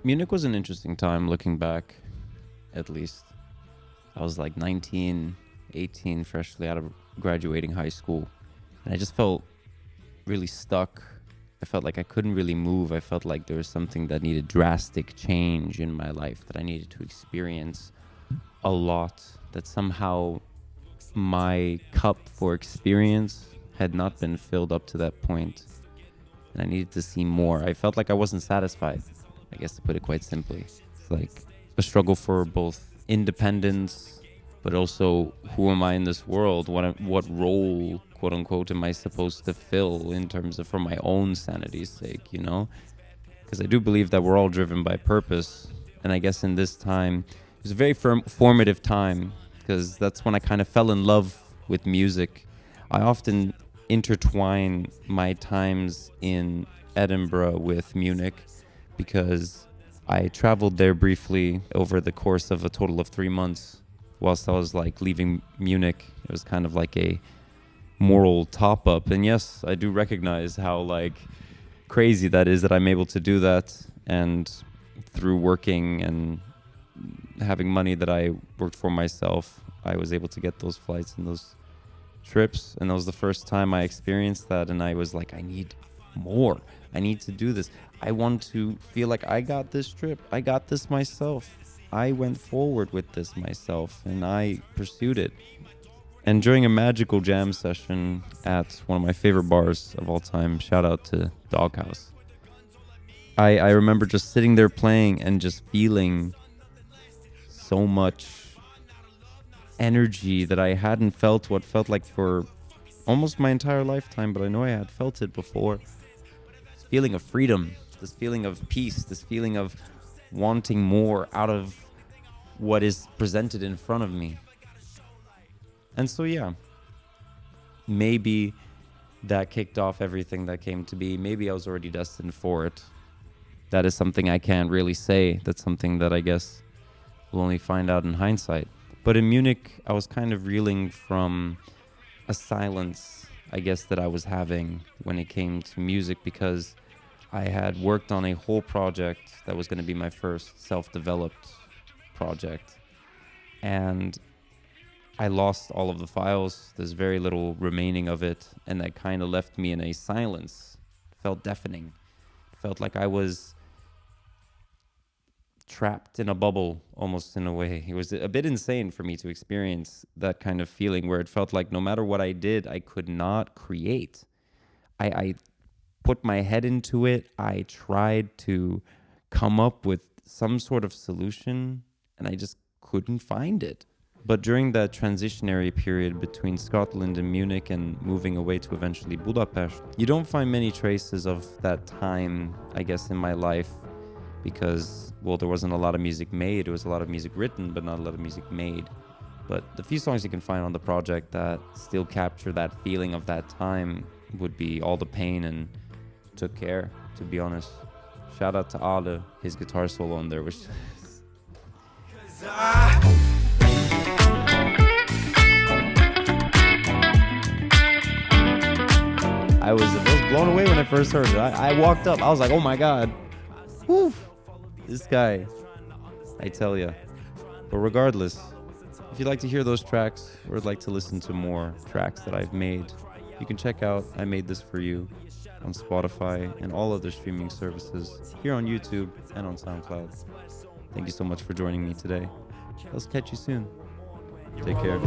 Munich was an interesting time looking back, at least. I was like 19, 18, freshly out of graduating high school. And I just felt really stuck. I felt like I couldn't really move. I felt like there was something that needed drastic change in my life, that I needed to experience a lot, that somehow my cup for experience had not been filled up to that point, and I needed to see more. I felt like I wasn't satisfied, I guess, to put it quite simply. It's like a struggle for both independence, but also who am I in this world? What role, quote unquote, am I supposed to fill in terms of for my own sanity's sake, Because I do believe that we're all driven by purpose. And I guess in this time, it was a very formative time, because that's when I kind of fell in love with music. I often intertwine my times in Edinburgh with Munich, because I traveled there briefly over the course of a total of 3 months. Whilst I was like leaving Munich, it was kind of like a moral top up. And yes, I do recognize how like crazy that is that I'm able to do that. And through working and having money that I worked for myself, I was able to get those flights and those trips. And that was the first time I experienced that. And I was like, I need more. I need to do this. I want to feel like I got this trip. I got this myself. I went forward with this myself, and I pursued it. And during a magical jam session at one of my favorite bars of all time, shout out to Doghouse, I remember just sitting there playing and just feeling so much energy that I hadn't felt what felt like for almost my entire lifetime, but I know I had felt it before. This feeling of freedom, this feeling of peace, this feeling of wanting more out of what is presented in front of me. And so yeah, maybe that kicked off everything that came to be. Maybe I was already destined for it. That is something I can't really say. That's something that I guess we'll only find out in hindsight. But in Munich, I was kind of reeling from a silence, I guess, that I was having when it came to music, because I had worked on a whole project that was going to be my first self-developed project. And I lost all of the files. There's very little remaining of it. And that kind of left me in a silence. It felt deafening. It felt like I was trapped in a bubble, almost, in a way. It was a bit insane for me to experience that kind of feeling, where it felt like no matter what I did, I could not create. I put my head into it. I tried to come up with some sort of solution, and I just couldn't find it. But during that transitionary period between Scotland and Munich and moving away to eventually Budapest, you don't find many traces of that time, I guess, in my life, because, well, there wasn't a lot of music made. There was a lot of music written, but not a lot of music made. But the few songs you can find on the project that still capture that feeling of that time would be All the Pain and Took Care, to be honest. Shout out to Ale, his guitar solo on there, which I was blown away when I first heard it. I walked up, I was like, oh my god, whew, this guy, I tell ya. But regardless, if you'd like to hear those tracks or would like to listen to more tracks that I've made, you can check out I Made This For You on Spotify and all other streaming services, here on YouTube and on SoundCloud. Thank you so much for joining me today. Let's catch you soon. Take care.